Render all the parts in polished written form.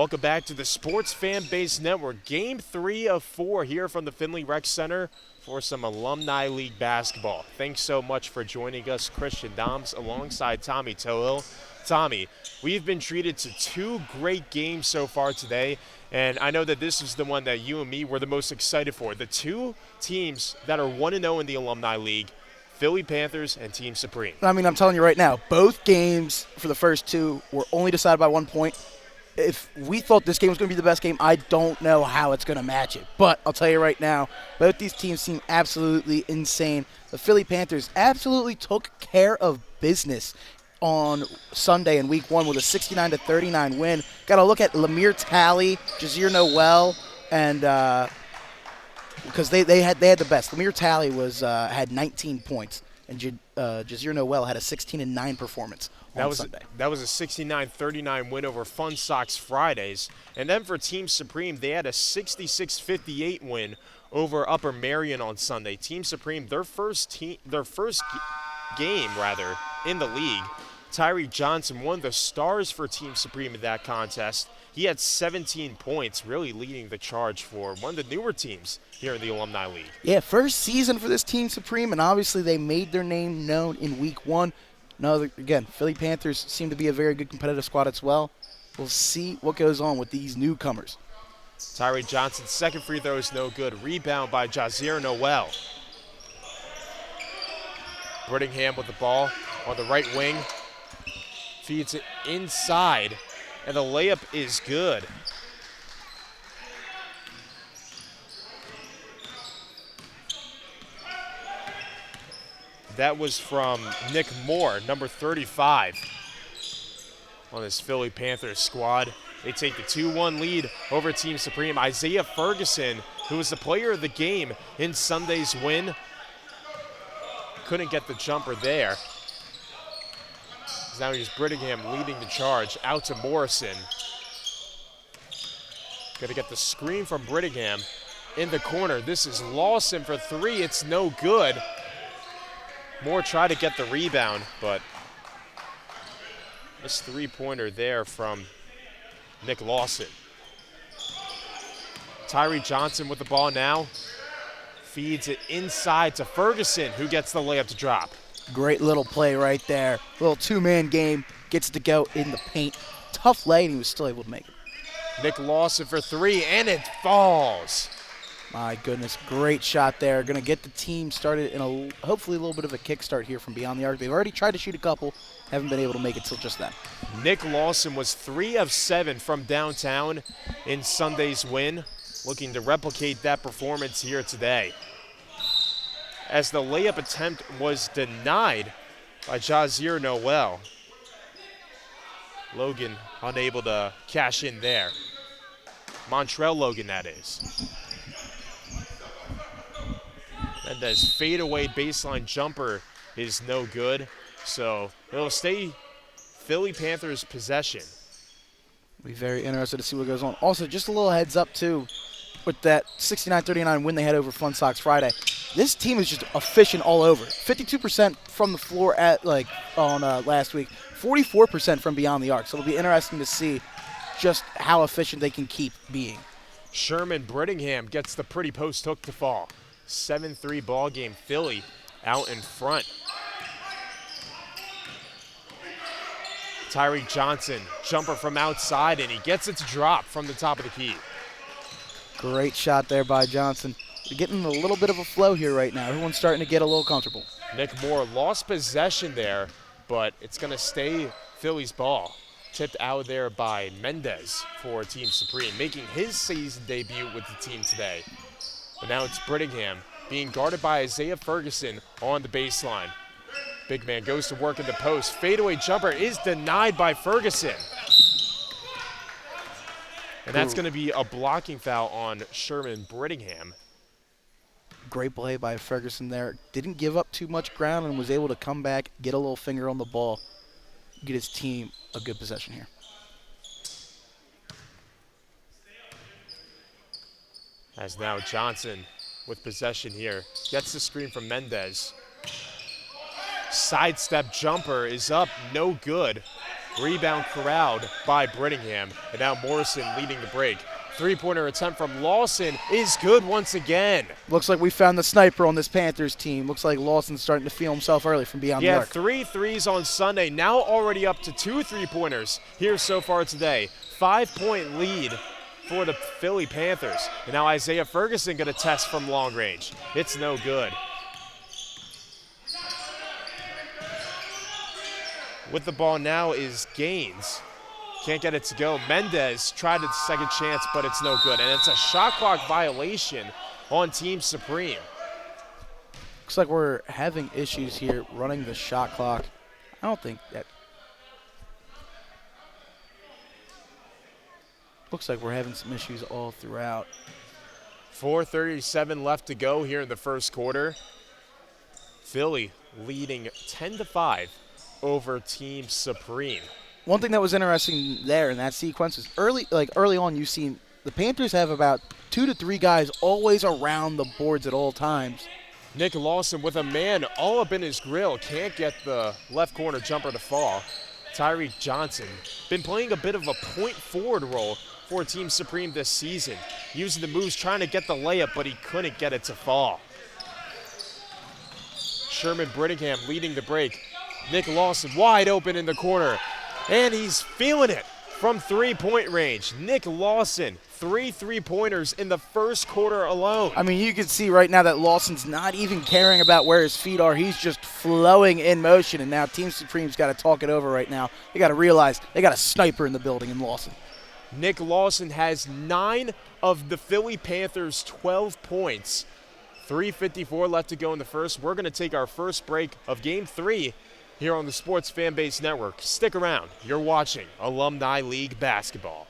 Welcome back to the Sports Fan Base Network. Game 3 of 4 here from the Finley Rec Center for some Alumni League basketball. Thanks so much for joining us, Christian Doms, alongside Tommy Tohill. Tommy, we've been treated to 2 great games so far today, and I know that this is the one that you and me were the most excited for. The 2 teams that are 1-0 in the Alumni League, Philly Panthers and Team Supreme. I mean, I'm telling you right now, both games for the first 2 were only decided by 1 point. If we thought this game was going to be the best game, I don't know how it's going to match it. But I'll tell you right now, both these teams seem absolutely insane. The Philly Panthers absolutely took care of business on Sunday in Week 1 with a 69-39 win. Got to look at Lemire Talley, Jazeer Noel, and because they had the best. Lemire Talley had 19 points, and Jazeer Noel had a 16-9 performance. That was a 69-39 win over Fun Sox Fridays. And then for Team Supreme, they had a 66-58 win over Upper Marion on Sunday. Team Supreme, their first game in the league. Tyree Johnson, one of the stars for Team Supreme in that contest. He had 17 points, really leading the charge for one of the newer teams here in the Alumni League. Yeah, first season for this Team Supreme, and obviously they made their name known in Week 1. No, again, Philly Panthers seem to be a very good competitive squad as well. We'll see what goes on with these newcomers. Tyree Johnson's second free throw is no good. Rebound by Jazeer Noel. Brittingham with the ball on the right wing. Feeds it inside, and the layup is good. That was from Nick Moore, number 35, on this Philly Panthers squad. They take the 2-1 lead over Team Supreme. Isaiah Ferguson, who was the player of the game in Sunday's win, couldn't get the jumper there. Now he's Brittingham leading the charge out to Morrison. Going to get the screen from Brittingham in the corner. This is Lawson for 3. It's no good. Moore tried to get the rebound, but this 3-pointer there from Nick Lawson. Tyree Johnson with the ball now. Feeds it inside to Ferguson, who gets the layup to drop. Great little play right there. Little 2-man game. Gets to go in the paint. Tough lay, and he was still able to make it. Nick Lawson for 3, and it falls. My goodness, great shot there. Going to get the team started in hopefully a little bit of a kickstart here from beyond the arc. They've already tried to shoot a couple. Haven't been able to make it till just then. Nick Lawson was 3 of 7 from downtown in Sunday's win. Looking to replicate that performance here today. As the layup attempt was denied by Jazeer Noel. Logan unable to cash in there. Montrell Logan, that is. Mendez fadeaway baseline jumper is no good, so it'll stay Philly Panthers possession. Be very interested to see what goes on. Also, just a little heads up too, with that 69-39 win they had over Fun Sox Friday. This team is just efficient all over. 52% from the floor on last week, 44% from beyond the arc. So it'll be interesting to see just how efficient they can keep being. Sherman Brittingham gets the pretty post hook to fall. 7-3 ball game. Philly out in front. Tyree Johnson, jumper from outside, and he gets it to drop from the top of the key. Great shot there by Johnson. We're getting a little bit of a flow here right now. Everyone's starting to get a little comfortable. Nick Moore lost possession there, but it's going to stay Philly's ball. Tipped out there by Mendez for Team Supreme, making his season debut with the team today. But now it's Brittingham being guarded by Isaiah Ferguson on the baseline. Big man goes to work in the post. Fadeaway jumper is denied by Ferguson. And that's going to be a blocking foul on Sherman Brittingham. Great play by Ferguson there. Didn't give up too much ground and was able to come back, get a little finger on the ball, get his team a good possession here. As now Johnson with possession here. Gets the screen from Mendez. Sidestep jumper is up, no good. Rebound corralled by Brittingham. And now Morrison leading the break. Three-pointer attempt from Lawson is good once again. Looks like we found the sniper on this Panthers team. Looks like Lawson's starting to feel himself early from beyond the arc. 3 threes on Sunday. Now already up to 2 3-pointers here so far today. 5-point lead for the Philly Panthers. And now Isaiah Ferguson going to test from long range. It's no good. With the ball now is Gaines. Can't get it to go. Mendez tried a second chance, but it's no good. And it's a shot clock violation on Team Supreme. Looks like we're having issues here running the shot clock. I don't think that. Looks like we're having some issues all throughout. 4:37 left to go here in the first quarter. Philly leading 10-5 over Team Supreme. One thing that was interesting there in that sequence is early on you've seen the Panthers have about 2 to 3 guys always around the boards at all times. Nick Lawson with a man all up in his grill. Can't get the left corner jumper to fall. Tyreek Johnson been playing a bit of a point forward role for Team Supreme this season. Using the moves, trying to get the layup, but he couldn't get it to fall. Sherman Brittingham leading the break. Nick Lawson wide open in the corner. And he's feeling it from three-point range. Nick Lawson, 3 3-pointers in the first quarter alone. I mean, you can see right now that Lawson's not even caring about where his feet are. He's just flowing in motion, and now Team Supreme's got to talk it over right now. They got to realize they got a sniper in the building in Lawson. Nick Lawson has 9 of the Philly Panthers' 12 points. 3:54 left to go in the first. We're going to take our first break of Game 3 here on the Sports Fanbase Network. Stick around. You're watching Alumni League Basketball.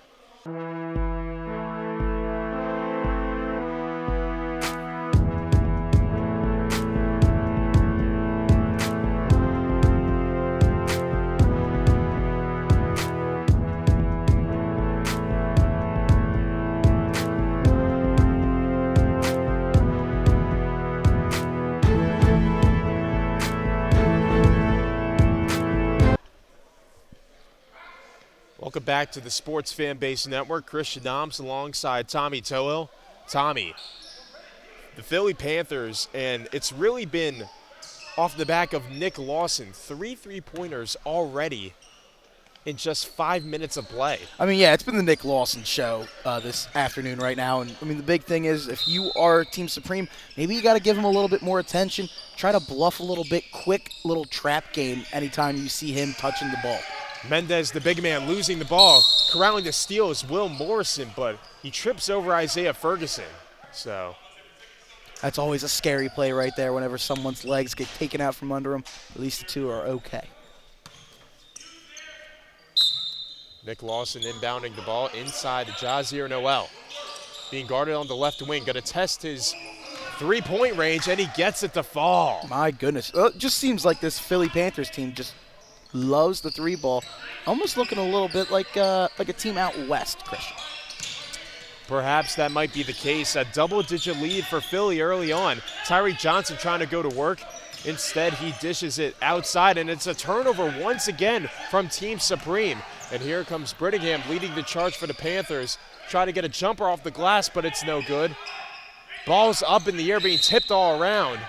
Welcome back to the Sports Fanbase Network. Christian Doms alongside Tommy Tohill. Tommy, the Philly Panthers, and it's really been off the back of Nick Lawson. 3 3-pointers already in just 5 minutes of play. I mean, yeah, it's been the Nick Lawson show this afternoon right now. And, I mean, the big thing is if you are Team Supreme, maybe you got to give him a little bit more attention. Try to bluff a little bit, quick little trap game anytime you see him touching the ball. Mendez, the big man, losing the ball. Corralling the steal is Will Morrison, but he trips over Isaiah Ferguson. So that's always a scary play right there whenever someone's legs get taken out from under him. At least the two are okay. Nick Lawson inbounding the ball inside to Jazier Noel. Being guarded on the left wing, going to test his three-point range, and he gets it to fall. My goodness. It just seems like this Philly Panthers team just loves the three ball. Almost looking a little bit like a team out west, Christian. Perhaps that might be the case. A double-digit lead for Philly early on. Tyreek Johnson trying to go to work. Instead, he dishes it outside, and it's a turnover once again from Team Supreme. And here comes Brittingham leading the charge for the Panthers. Try to get a jumper off the glass, but it's no good. Ball's up in the air, being tipped all around.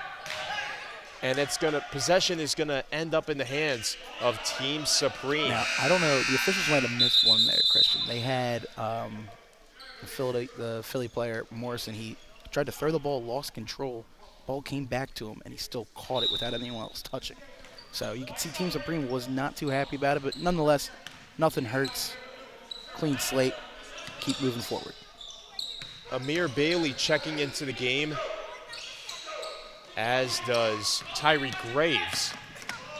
And possession is gonna end up in the hands of Team Supreme. Now, I don't know, the officials might have missed one there, Christian. They had the Philly player, Morrison, he tried to throw the ball, lost control. Ball came back to him, and he still caught it without anyone else touching. So you can see Team Supreme was not too happy about it, but nonetheless, nothing hurts. Clean slate, keep moving forward. Amir Bailey checking into the game, as does Tyree Graves.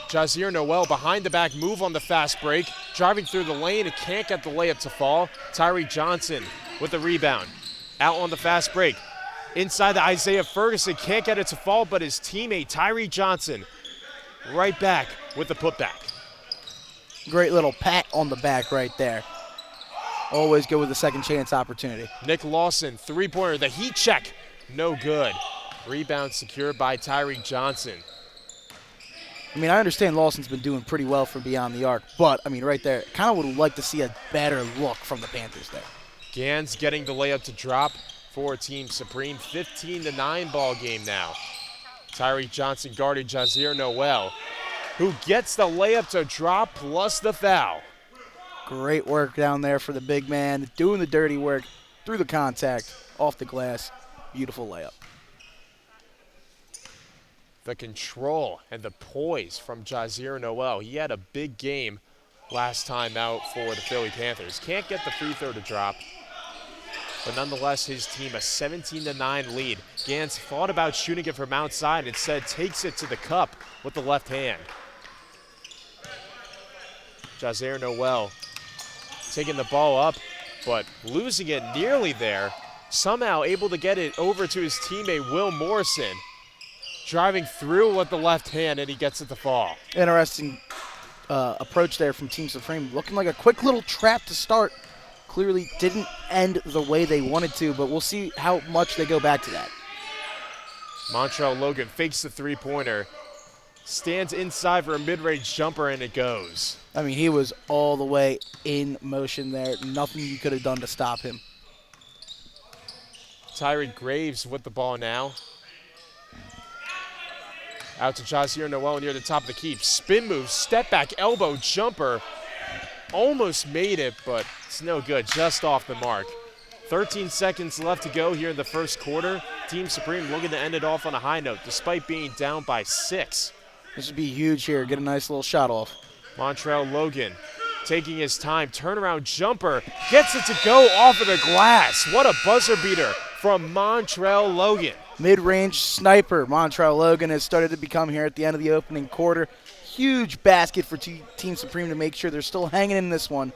Jazier Noel behind the back move on the fast break, driving through the lane and can't get the layup to fall. Tyree Johnson with the rebound, out on the fast break. Inside to Isaiah Ferguson, can't get it to fall, but his teammate Tyree Johnson right back with the putback. Great little pat on the back right there. Always go with a second chance opportunity. Nick Lawson, three-pointer, the heat check, no good. Rebound secured by Tyree Johnson. I mean, I understand Lawson's been doing pretty well from beyond the arc, but, I mean, right there, kind of would like to see a better look from the Panthers there. Gans getting the layup to drop for Team Supreme. 15-9 ball game now. Tyree Johnson guarding Jazier Noel, who gets the layup to drop plus the foul. Great work down there for the big man, doing the dirty work through the contact, off the glass. Beautiful layup. The control and the poise from Jazier Noel. He had a big game last time out for the Philly Panthers. Can't get the free throw to drop, but nonetheless his team a 17-9 lead. Gans thought about shooting it from outside, instead takes it to the cup with the left hand. Jazier Noel taking the ball up, but losing it nearly there. Somehow able to get it over to his teammate Will Morrison. Driving through with the left hand, and he gets it to fall. Interesting approach there from Team Supreme. Looking like a quick little trap to start. Clearly didn't end the way they wanted to, but we'll see how much they go back to that. Montrell Logan fakes the three-pointer, stands inside for a mid-range jumper, and it goes. I mean, he was all the way in motion there. Nothing you could have done to stop him. Tyree Graves with the ball now. Out to Jazier Noel near the top of the key. Spin move, step back, elbow, jumper. Almost made it, but it's no good. Just off the mark. 13 seconds left to go here in the first quarter. Team Supreme looking to end it off on a high note, despite being down by 6. This would be huge here. Get a nice little shot off. Montrell Logan taking his time. Turnaround jumper. Gets it to go off of the glass. What a buzzer beater from Montrell Logan. Mid-range sniper. Montrell Logan has started to become here at the end of the opening quarter. Huge basket for Team Supreme to make sure they're still hanging in this one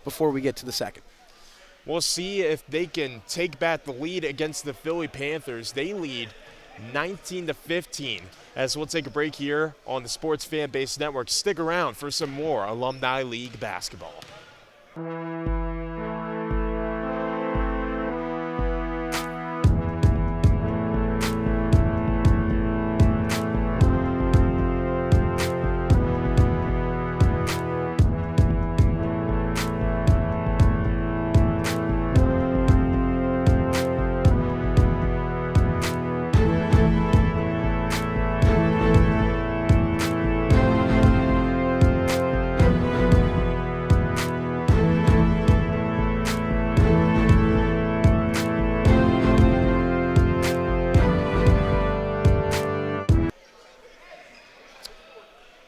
before we get to the second. We'll see if they can take back the lead against the Philly Panthers. They lead 19-15. As we'll take a break here on the Sports Fan Base Network. Stick around for some more Alumni League basketball.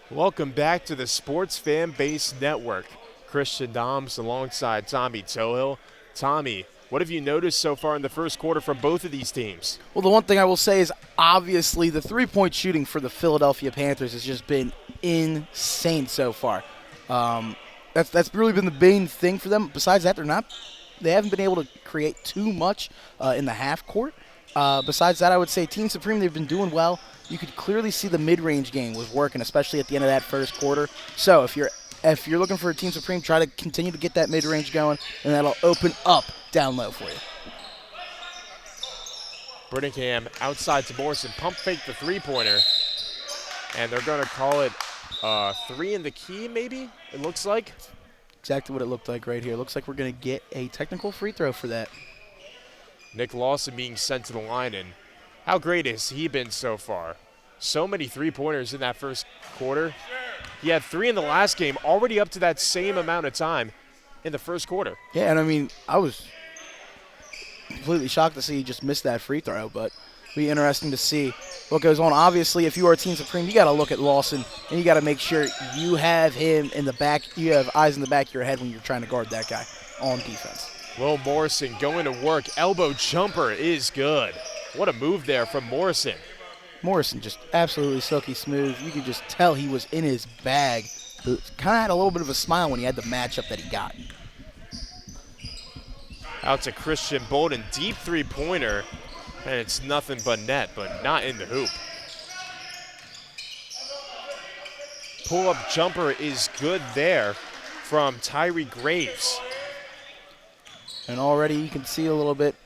Welcome back to the Sports Fan Base Network. Christian Doms alongside Tommy Tohill. Tommy, what have you noticed so far in the first quarter from both of these teams? Well, the one thing I will say is obviously the three-point shooting for the Philadelphia Panthers has just been insane so far. That's really been the main thing for them. Besides that, they haven't been able to create too much in the half court. Besides that, I would say Team Supreme, they've been doing well. You could clearly see the mid-range game was working, especially at the end of that first quarter. So if you're looking for a Team Supreme, try to continue to get that mid-range going, and that'll open up down low for you. Brittingham outside to Morrison. Pump fake the three-pointer. And they're going to call it 3 in the key, maybe, it looks like. Exactly what it looked like right here. Looks like we're going to get a technical free throw for that. Nick Lawson being sent to the line, and how great has he been so far? So many three-pointers in that first quarter. He had 3 in the last game, already up to that same amount of time in the first quarter. Yeah, and I mean, I was completely shocked to see he just missed that free throw, but it'll be interesting to see what goes on. Obviously, if you are Team Supreme, you got to look at Lawson, and you got to make sure you have him in the back. You have eyes in the back of your head when you're trying to guard that guy on defense. Will Morrison going to work. Elbow jumper is good. What a move there from Morrison. Morrison just absolutely silky smooth. You could just tell he was in his bag. Kind of had a little bit of a smile when he had the matchup that he got. Out to Christian Bolden. Deep three-pointer. And it's nothing but net, but not in the hoop. Pull-up jumper is good there from Tyree Graves. And already you can see a little bit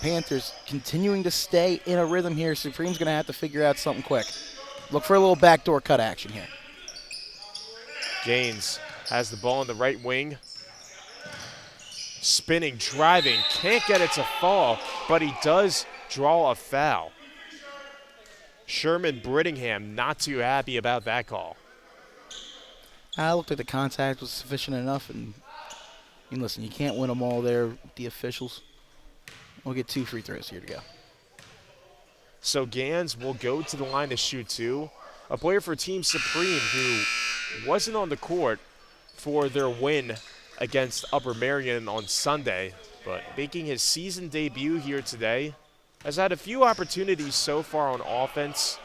Panthers continuing to stay in a rhythm here. Supreme's going to have to figure out something quick. Look for a little backdoor cut action here. Gaines has the ball in the right wing. Spinning, driving, can't get it to fall, but he does draw a foul. Sherman Brittingham not too happy about that call. I looked like the contact was sufficient enough, and listen, you can't win them all there with the officials. We'll get 2 free throws here to go. So Gans will go to the line to shoot 2. A player for Team Supreme who wasn't on the court for their win against Upper Merion on Sunday, but making his season debut here today. Has had a few opportunities so far on offense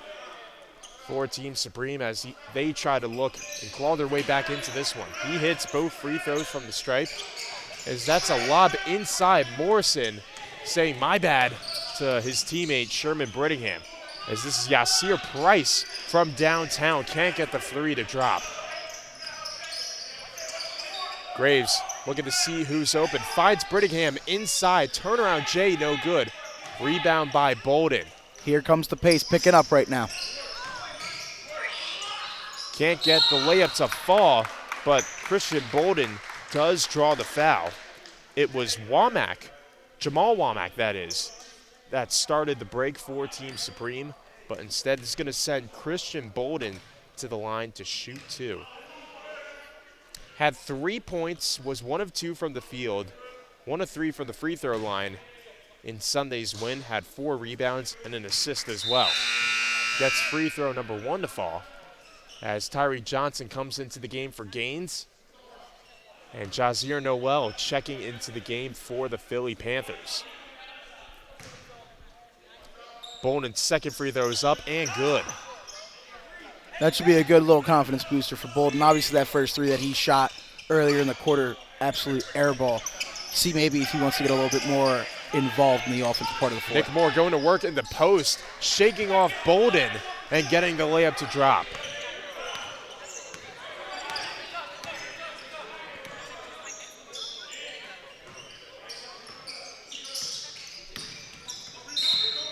for Team Supreme as they try to look and claw their way back into this one. He hits both free throws from the stripe, as that's a lob inside. Morrison saying my bad to his teammate Sherman Brittingham, as this is Yasir Price from downtown, can't get the 3 to drop. Graves looking to see who's open, finds Brittingham inside, turnaround J, no good. Rebound by Bolden. Here comes the pace picking up right now. Can't get the layup to fall, but Christian Bolden does draw the foul. It was Womack, Jamal Womack that is, that started the break for Team Supreme, but instead it's going to send Christian Bolden to the line to shoot 2. Had 3 points, was 1 of 2 from the field, 1 of 3 from the free throw line. In Sunday's win, had 4 rebounds and an assist as well. Gets free throw number 1 to fall as Tyree Johnson comes into the game for Gaines. And Jazir Noel checking into the game for the Philly Panthers. Bolden's second free throw is up and good. That should be a good little confidence booster for Bolden. Obviously, that first 3 that he shot earlier in the quarter, absolute air ball. See maybe if he wants to get a little bit more involved in the offensive part of the floor. Nick Moore going to work in the post, shaking off Bolden and getting the layup to drop.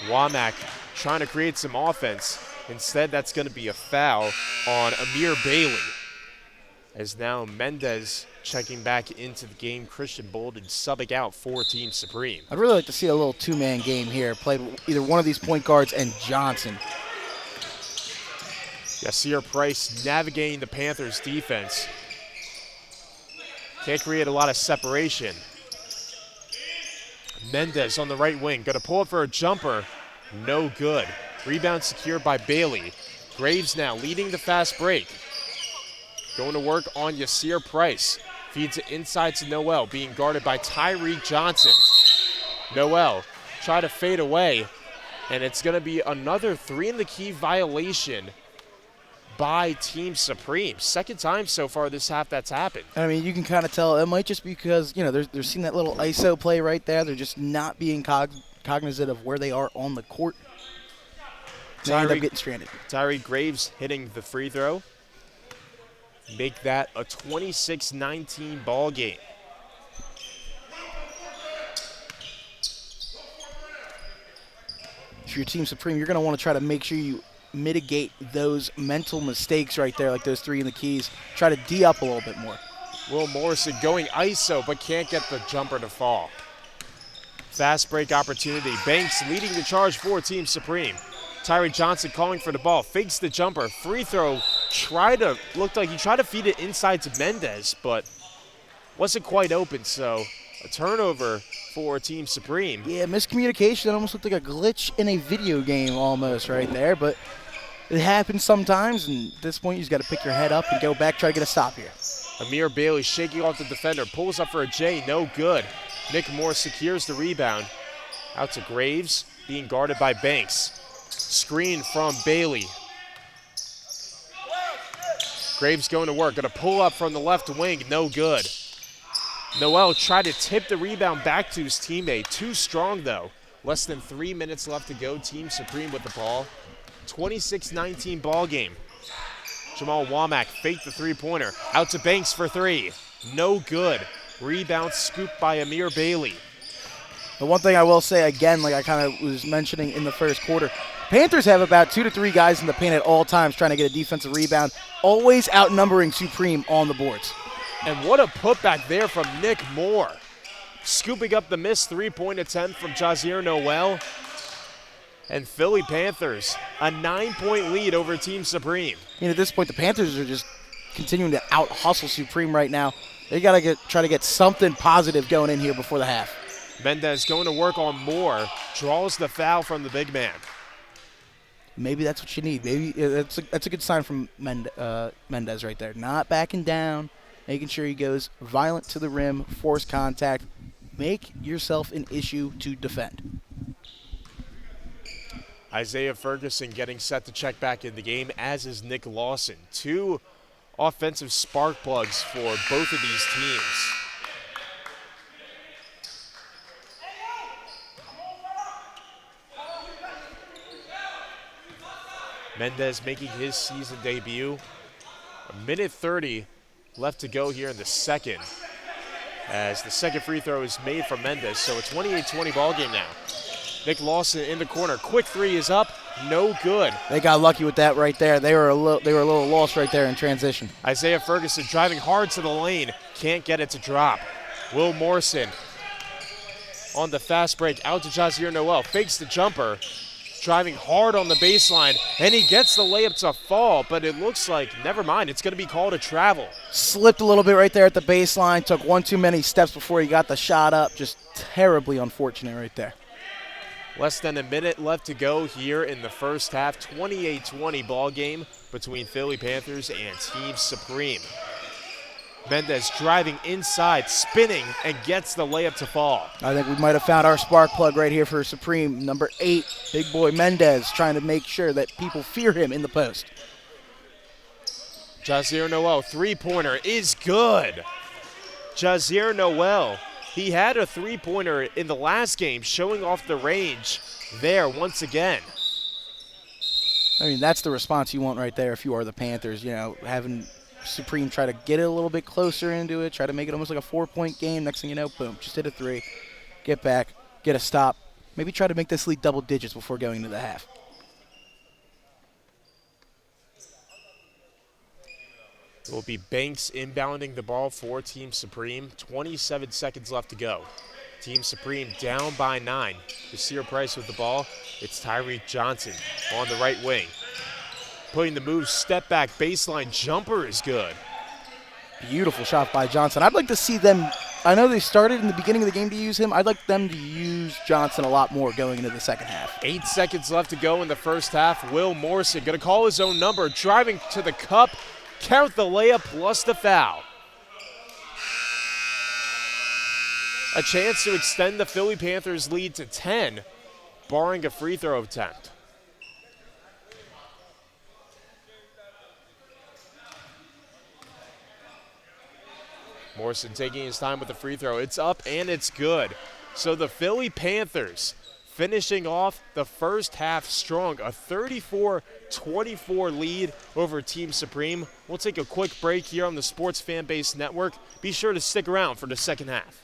Womack trying to create some offense. Instead, that's going to be a foul on Amir Bailey. As now Mendez checking back into the game. Christian Bolden subbing out for Team Supreme. I'd really like to see a little 2-man game here. Played either one of these point guards and Johnson. Yasir Price navigating the Panthers defense. Can't create a lot of separation. Mendez on the right wing, gonna pull up for a jumper. No good. Rebound secured by Bailey. Graves now leading the fast break. Going to work on Yasir Price. Feeds it inside to Noel, being guarded by Tyree Johnson. Noel try to fade away, and it's gonna be another 3 in the key violation by Team Supreme. Second time so far this half that's happened. I mean, you can kind of tell it might just be because, they're seeing that little ISO play right there. They're just not being cognizant of where they are on the court. They end up getting stranded. Tyree Graves hitting the free throw. Make that a 26-19 ball game. If you're Team Supreme, you're going to want to try to make sure you mitigate those mental mistakes right there, like those 3 in the keys. Try to D up a little bit more. Will Morrison going ISO, but can't get the jumper to fall. Fast break opportunity. Banks leading the charge for Team Supreme. Tyree Johnson calling for the ball. Fakes the jumper. Free throw. Looked like he tried to feed it inside to Mendez, but wasn't quite open, so a turnover for Team Supreme. Yeah, miscommunication. That almost looked like a glitch in a video game almost right there, but it happens sometimes, and at this point you just got to pick your head up and go back, try to get a stop here. Amir Bailey shaking off the defender, pulls up for a J, no good. Nick Moore secures the rebound. Out to Graves, being guarded by Banks. Screen from Bailey. Graves going to work, going to pull up from the left wing, no good. Noel tried to tip the rebound back to his teammate. Too strong though. Less than 3 minutes left to go. Team Supreme with the ball. 26-19 ball game. Jamal Womack faked the three-pointer. Out to Banks for 3. No good. Rebound scooped by Amir Bailey. The one thing I will say again, like I kind of was mentioning in the first quarter, Panthers have about 2 to 3 guys in the paint at all times trying to get a defensive rebound, always outnumbering Supreme on the boards. And what a putback there from Nick Moore. Scooping up the missed three-point attempt from Jazier Noel. And Philly Panthers, a 9-point lead over Team Supreme. At this point, the Panthers are just continuing to out-hustle Supreme right now. They got to try to get something positive going in here before the half. Mendez going to work on Moore, draws the foul from the big man. Maybe that's what you need. Maybe that's a good sign from Mendez right there. Not backing down, making sure he goes violent to the rim, force contact. Make yourself an issue to defend. Isaiah Ferguson getting set to check back in the game, as is Nick Lawson. 2 offensive spark plugs for both of these teams. Mendez making his season debut. 1:30 left to go here in the second, as the second free throw is made from Mendez, so a 28-20 ball game now. Nick Lawson in the corner. Quick three is up. No good. They got lucky with that right there. They were a little lost right there in transition. Isaiah Ferguson driving hard to the lane. Can't get it to drop. Will Morrison on the fast break. Out to Jazier Noel. Fakes the jumper. Driving hard on the baseline. And he gets the layup to fall, but it looks like, never mind, it's going to be called a travel. Slipped a little bit right there at the baseline. Took one too many steps before he got the shot up. Just terribly unfortunate right there. Less than a minute left to go here in the first half. 28-20 ball game between Philly Panthers and Team Supreme. Mendez driving inside, spinning, and gets the layup to fall. I think we might have found our spark plug right here for Supreme. Number 8, big boy Mendez, trying to make sure that people fear him in the post. Jazier Noel, three-pointer is good. Jazier Noel, he had a three-pointer in the last game, showing off the range there once again. I mean, that's the response you want right there if you are the Panthers, having Supreme try to get it a little bit closer into it, try to make it almost like a 4-point game. Next thing you know, boom, just hit a three, get back, get a stop. Maybe try to make this lead double digits before going into the half. It will be Banks inbounding the ball for Team Supreme. 27 seconds left to go. Team Supreme down by 9. Bashir Price with the ball. It's Tyreek Johnson on the right wing. Putting the move, step back, baseline jumper is good. Beautiful shot by Johnson. I'd like to see them, I know they started in the beginning of the game to use him. I'd like them to use Johnson a lot more going into the second half. 8 seconds left to go in the first half. Will Morrison going to call his own number, driving to the cup, count the layup plus the foul. A chance to extend the Philly Panthers lead to 10, barring a free throw attempt. Morrison taking his time with the free throw. It's up and it's good. So the Philly Panthers finishing off the first half strong. A 34-24 lead over Team Supreme. We'll take a quick break here on the Sports Fan Base Network. Be sure to stick around for the second half.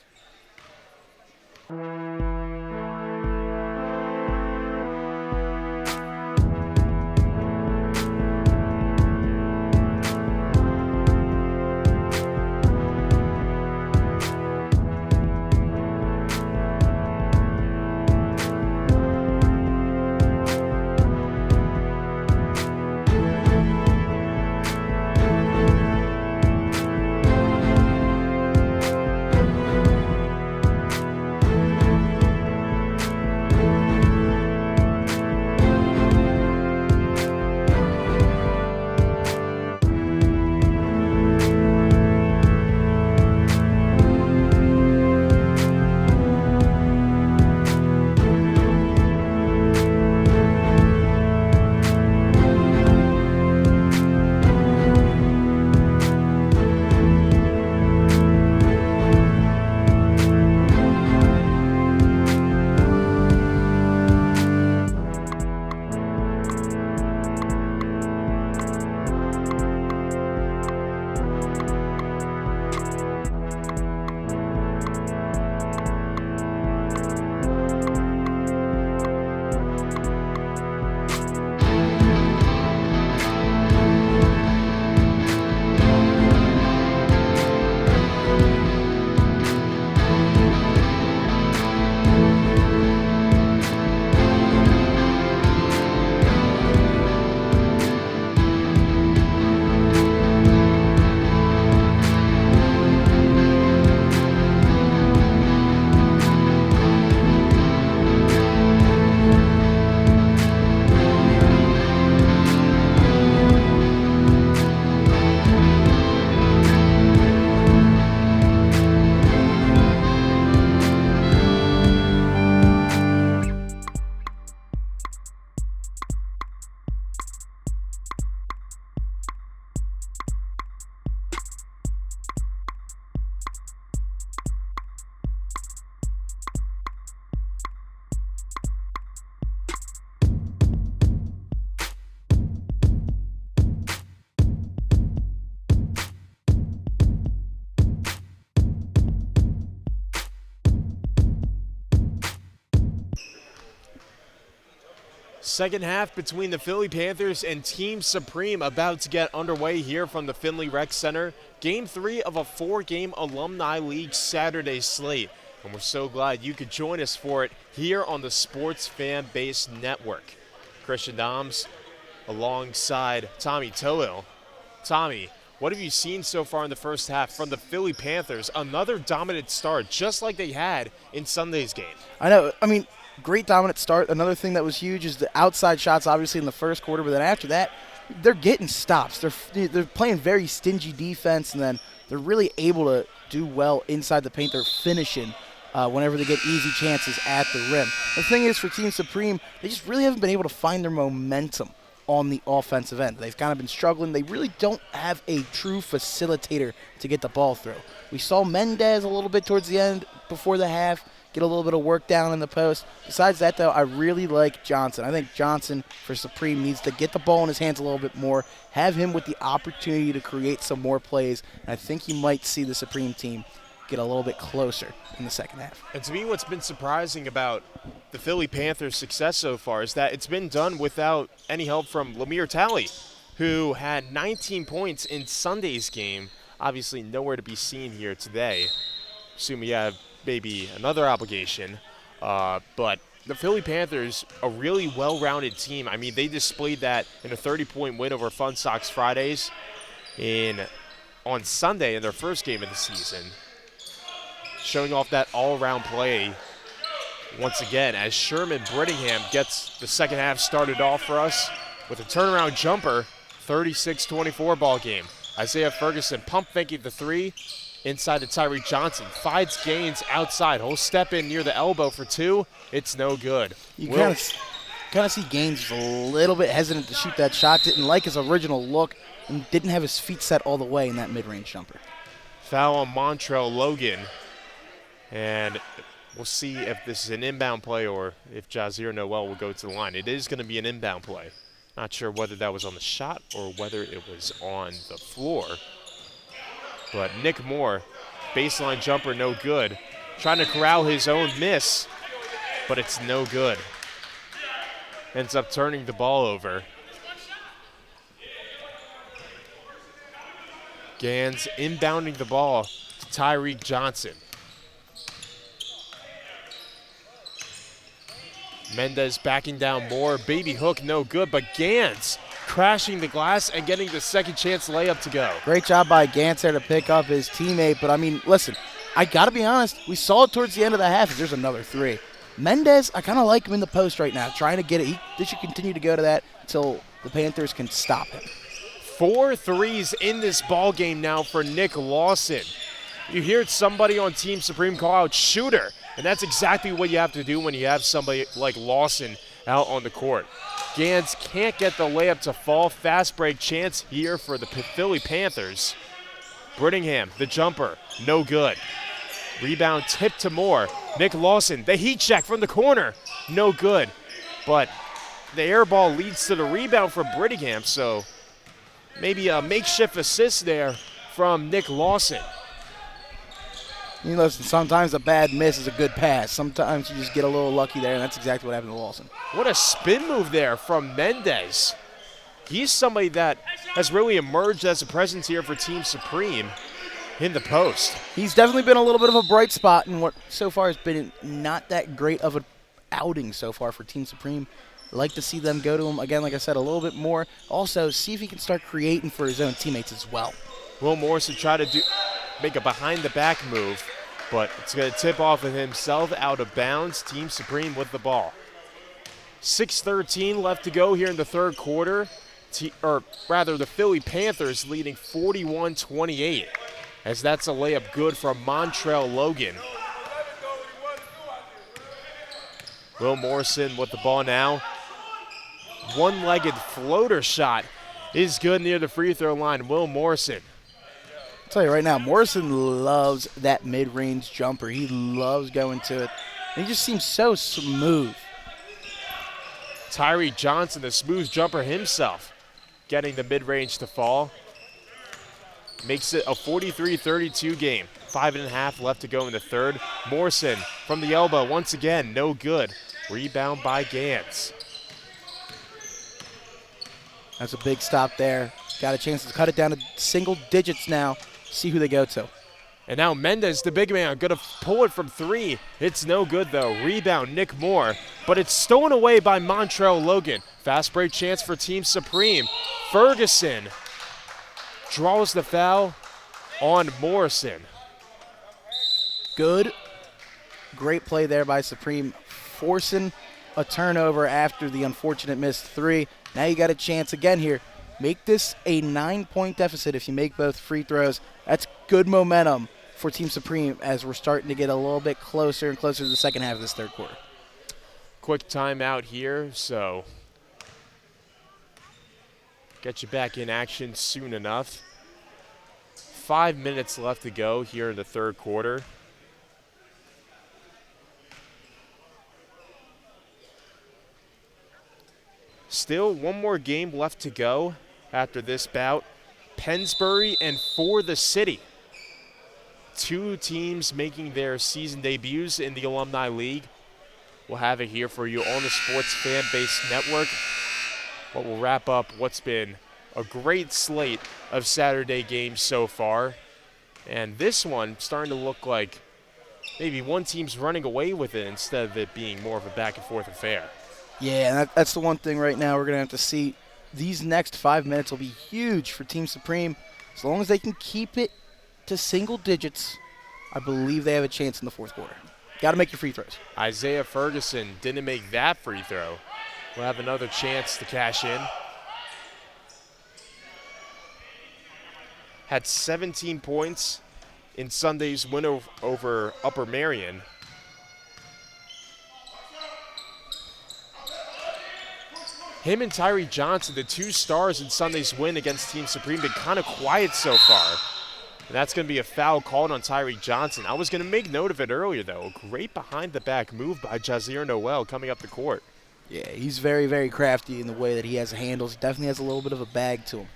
Second half between the Philly Panthers and Team Supreme about to get underway here from the Finley Rec Center. Game 3 of a 4-game Alumni League Saturday slate. And we're so glad you could join us for it here on the Sports Fan Base Network. Christian Doms alongside Tommy Tohill. Tommy, what have you seen so far in the first half from the Philly Panthers? Another dominant start, just like they had in Sunday's game. I know. I mean, great dominant start. Another thing that was huge is the outside shots, obviously, in the first quarter. But then after that, they're getting stops. They're playing very stingy defense, and then they're really able to do well inside the paint. They're finishing whenever they get easy chances at the rim. The thing is, for Team Supreme, they just really haven't been able to find their momentum on the offensive end. They've kind of been struggling. They really don't have a true facilitator to get the ball through. We saw Mendez a little bit towards the end before the half, get a little bit of work down in the post. Besides that, though, I really like Johnson. I think Johnson for Supreme needs to get the ball in his hands a little bit more, have him with the opportunity to create some more plays, and I think you might see the Supreme team get a little bit closer in the second half. And to me, what's been surprising about the Philly Panthers' success so far is that it's been done without any help from Lamir Talley, who had 19 points in Sunday's game. Obviously nowhere to be seen here today. Assuming you have maybe another obligation. But the Philly Panthers, a really well-rounded team. I mean, they displayed that in a 30-point win over Fun Sox Fridays on Sunday in their first game of the season. Showing off that all-around play once again as Sherman Brittingham gets the second half started off for us with a turnaround jumper, 36-24 ball game. Isaiah Ferguson pump faking the three inside to Tyreek Johnson. Finds Gaines outside. He'll step in near the elbow for two. It's no good. You kind of see Gaines was a little bit hesitant to shoot that shot. Didn't like his original look and didn't have his feet set all the way in that mid-range jumper. Foul on Montrell Logan. And we'll see if this is an inbound play or if Jazir Noel will go to the line. It is going to be an inbound play. Not sure whether that was on the shot or whether it was on the floor. But Nick Moore, baseline jumper, no good. Trying to corral his own miss, but it's no good. Ends up turning the ball over. Gans inbounding the ball to Tyreek Johnson. Mendez backing down more. Baby hook, no good, but Gans crashing the glass and getting the second chance layup to go. Great job by Gans there to pick up his teammate, but I mean, listen, I got to be honest, we saw it towards the end of the half. There's another three. Mendez, I kind of like him in the post right now, trying to get it. They should continue to go to that until the Panthers can stop him. 4 threes in this ball game now for Nick Lawson. You hear somebody on Team Supreme call out shooter, and that's exactly what you have to do when you have somebody like Lawson out on the court. Gans can't get the layup to fall. Fast break chance here for the Philly Panthers. Brittingham, the jumper, no good. Rebound tip to Moore. Nick Lawson, the heat check from the corner, no good. But the air ball leads to the rebound for Brittingham, so maybe a makeshift assist there from Nick Lawson. You know, listen, sometimes a bad miss is a good pass. Sometimes you just get a little lucky there, and that's exactly what happened to Lawson. What a spin move there from Mendez. He's somebody that has really emerged as a presence here for Team Supreme in the post. He's definitely been a little bit of a bright spot in what so far has been not that great of an outing so far for Team Supreme. I'd like to see them go to him, again, like I said, a little bit more. Also, see if he can start creating for his own teammates as well. Will Morrison try to make a behind-the-back move, but it's going to tip off of himself out of bounds. Team Supreme with the ball. 6:13 left to go here in the third quarter. The Philly Panthers leading 41-28, as that's a layup good from Montrell Logan. Will Morrison with the ball now. One-legged floater shot is good near the free throw line. Will Morrison. I'll tell you right now, Morrison loves that mid-range jumper. He loves going to it. And he just seems so smooth. Tyreek Johnson, the smooth jumper himself, getting the mid-range to fall. Makes it a 43-32 game. 5.5 left to go in the third. Morrison from the elbow once again, no good. Rebound by Gans. That's a big stop there. Got a chance to cut it down to single digits now. See who they go to. And now Mendez, the big man, going to pull it from 3. It's no good, though. Rebound, Nick Moore. But it's stolen away by Montrell Logan. Fast break chance for Team Supreme. Ferguson draws the foul on Morrison. Good. Great play there by Supreme, forcing a turnover after the unfortunate missed 3. Now you got a chance again here. Make this a 9-point deficit if you make both free throws. That's good momentum for Team Supreme as we're starting to get a little bit closer and closer to the second half of this third quarter. Quick timeout here, so get you back in action soon enough. 5 minutes left to go here in the third quarter. Still one more game left to go after this bout. Pennsbury and For the City. 2 teams making their season debuts in the Alumni League. We'll have it here for you on the Sports Fan Base Network. But we'll wrap up what's been a great slate of Saturday games so far. And this one starting to look like maybe one team's running away with it instead of it being more of a back and forth affair. Yeah, that's the one thing right now we're going to have to see. These next 5 minutes will be huge for Team Supreme. As long as they can keep it to single digits, I believe they have a chance in the fourth quarter. Got to make your free throws. Isaiah Ferguson didn't make that free throw. We'll have another chance to cash in. Had 17 points in Sunday's win over Upper Marion. Him and Tyree Johnson, the 2 stars in Sunday's win against Team Supreme, been kind of quiet so far. And that's going to be a foul called on Tyree Johnson. I was going to make note of it earlier, though. A great behind-the-back move by Jazier Noel coming up the court. Yeah, he's very, very crafty in the way that he has handles. He definitely has a little bit of a bag to him.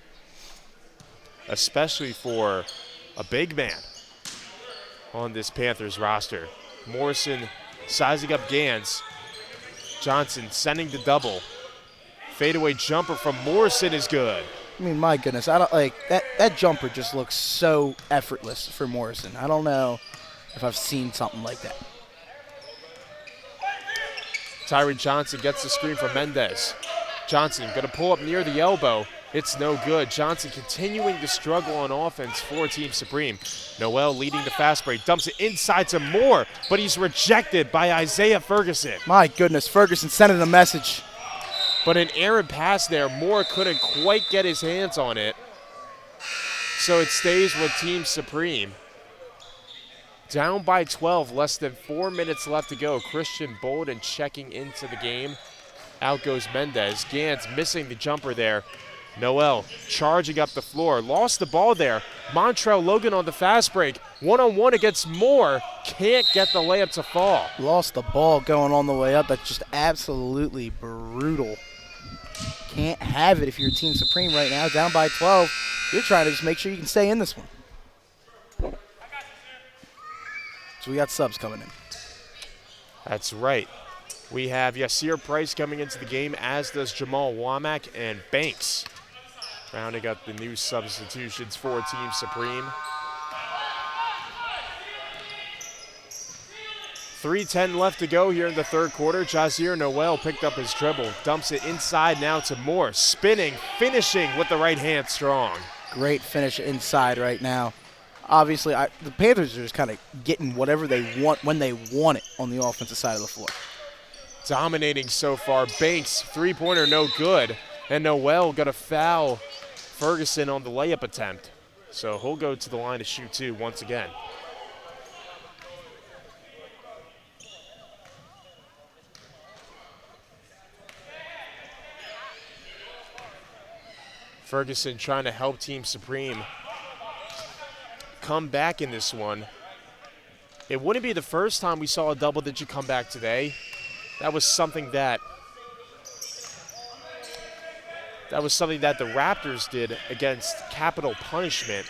Especially for a big man on this Panthers roster. Morrison sizing up Gans. Johnson sending the double. Fadeaway jumper from Morrison is good. I mean, my goodness, I don't like that jumper just looks so effortless for Morrison. I don't know if I've seen something like that. Tyree Johnson gets the screen from Mendez. Johnson going to pull up near the elbow. It's no good. Johnson continuing to struggle on offense for Team Supreme. Noel leading the fast break, dumps it inside to Moore, but he's rejected by Isaiah Ferguson. My goodness, Ferguson sending a message. But an errant pass there. Moore couldn't quite get his hands on it. So it stays with Team Supreme. Down by 12, less than 4 minutes left to go. Christian Bolden checking into the game. Out goes Mendez. Gans missing the jumper there. Noel charging up the floor. Lost the ball there. Montrell Logan on the fast break. One-on-one against Moore. Can't get the layup to fall. Lost the ball going on the way up. That's just absolutely brutal. Can't have it if you're Team Supreme right now. Down by 12. You're trying to just make sure you can stay in this one. So we got subs coming in. That's right. We have Yasir Price coming into the game, as does Jamal Womack and Banks. Rounding up the new substitutions for Team Supreme. 3:10 left to go here in the third quarter. Jazier Noel picked up his dribble, dumps it inside now to Moore, spinning, finishing with the right hand strong. Great finish inside right now. Obviously, the Panthers are just kind of getting whatever they want when they want it on the offensive side of the floor. Dominating so far. Banks, three-pointer no good. And Noel got a foul Ferguson on the layup attempt. So he'll go to the line to shoot 2 once again. Ferguson trying to help Team Supreme come back in this one. It wouldn't be the first time we saw a double-digit comeback today. That was something that the Raptors did against Capital Punishment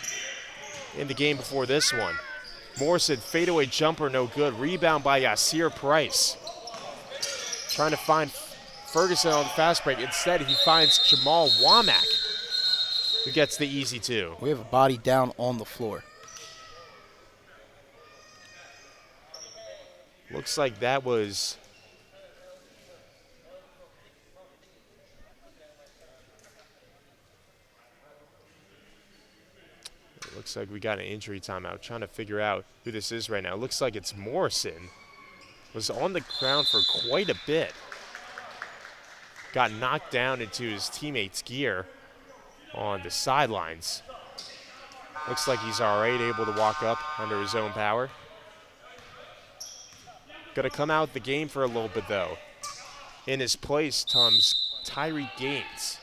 in the game before this one. Morrison, fadeaway jumper, no good. Rebound by Yasir Price. Trying to find Ferguson on the fast break. Instead, he finds Jamal Womack, who gets the easy 2. We have a body down on the floor. Looks like that was looks like we got an injury timeout. Trying to figure out who this is right now. Looks like it's Morrison. Was on the ground for quite a bit. Got knocked down into his teammate's gear on the sidelines. Looks like he's all right, able to walk up under his own power. Going to come out the game for a little bit, though. In his place comes Tyree Gaines.